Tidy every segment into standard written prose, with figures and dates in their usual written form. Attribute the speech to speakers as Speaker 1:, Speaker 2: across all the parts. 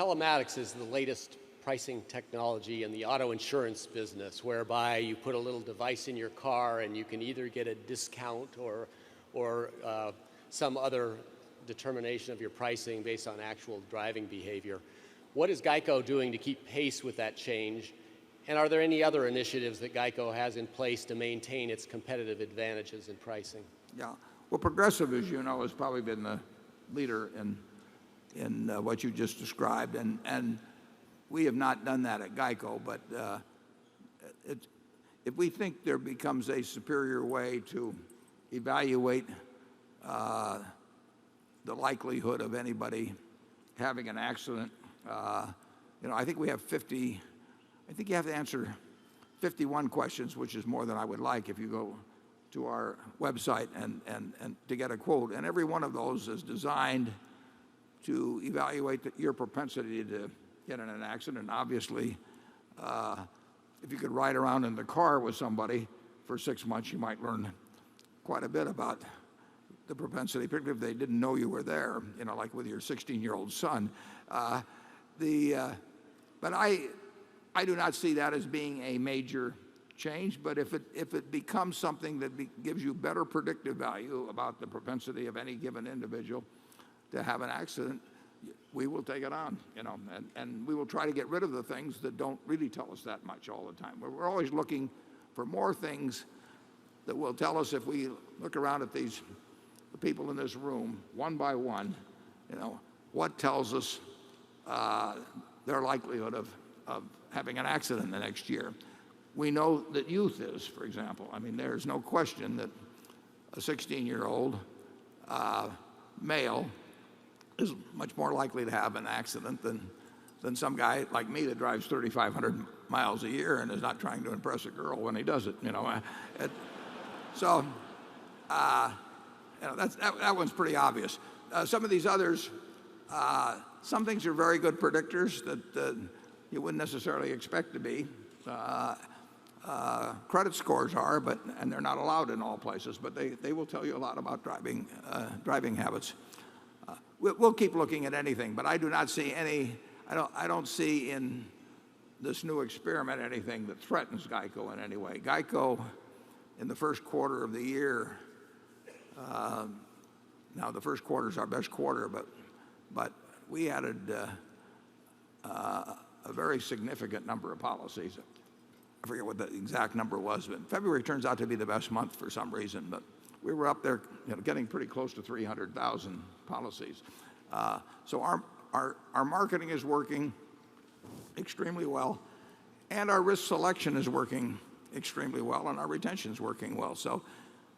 Speaker 1: telematics is the latest pricing technology in the auto insurance business, whereby you put a little device in your car and you can either get a discount or some other determination of your pricing based on actual driving behavior. What is GEICO doing to keep pace with that change? And are there any other initiatives that GEICO has in place to maintain its competitive advantages in pricing?
Speaker 2: Yeah. Well, Progressive, as you know, has probably been the leader in what you just described, and we have not done that at GEICO. But if we think there becomes a superior way to evaluate the likelihood of anybody having an accident, I think we have 50. I think you have to answer 51 questions, which is more than I would like if you go to our website and to get a quote. And every one of those is designed to evaluate your propensity to get in an accident. Obviously, if you could ride around in the car with somebody for 6 months, you might learn quite a bit about the propensity, particularly if they didn't know you were there, like with your 16-year-old son. But I do not see that as being a major change. But if it becomes something that gives you better predictive value about the propensity of any given individual to have an accident, we will take it on, and we will try to get rid of the things that don't really tell us that much all the time. We're always looking for more things that will tell us, if we look around at the people in this room one by one, what tells us their likelihood of having an accident the next year. We know that youth is, for example. I mean, there's no question that a 16-year-old male is much more likely to have an accident than some guy like me that drives 3,500 miles a year and is not trying to impress a girl when he does it. So that one's pretty obvious. Some of these others, some things are very good predictors that you wouldn't necessarily expect to be. Credit scores are, and they're not allowed in all places, but they will tell you a lot about driving habits. We'll keep looking at anything, but I do not see any. I don't see in this new experiment anything that threatens GEICO in any way. GEICO, in the first quarter of the year, now the first quarter is our best quarter, but we added a very significant number of policies. I forget what the exact number was, but February turns out to be the best month for some reason. But we were up there, getting pretty close to 300,000 policies. So our marketing is working extremely well, and our risk selection is working extremely well, and our retention is working well. So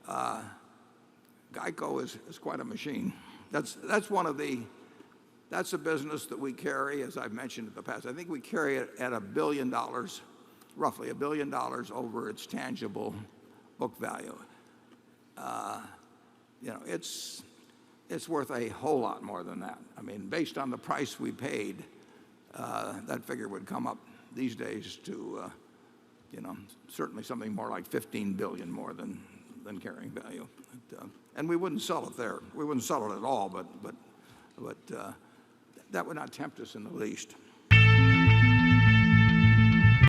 Speaker 2: GEICO is quite a machine. That's a business that we carry, as I've mentioned in the past. I think we carry it at $1 billion, roughly $1 billion over its tangible book value. It's worth a whole lot more than that. I mean, based on the price we paid, that figure would come up these days to, certainly something more like $15 billion more than carrying value. And we wouldn't sell it there. We wouldn't sell it at all, but that would not tempt us in the least.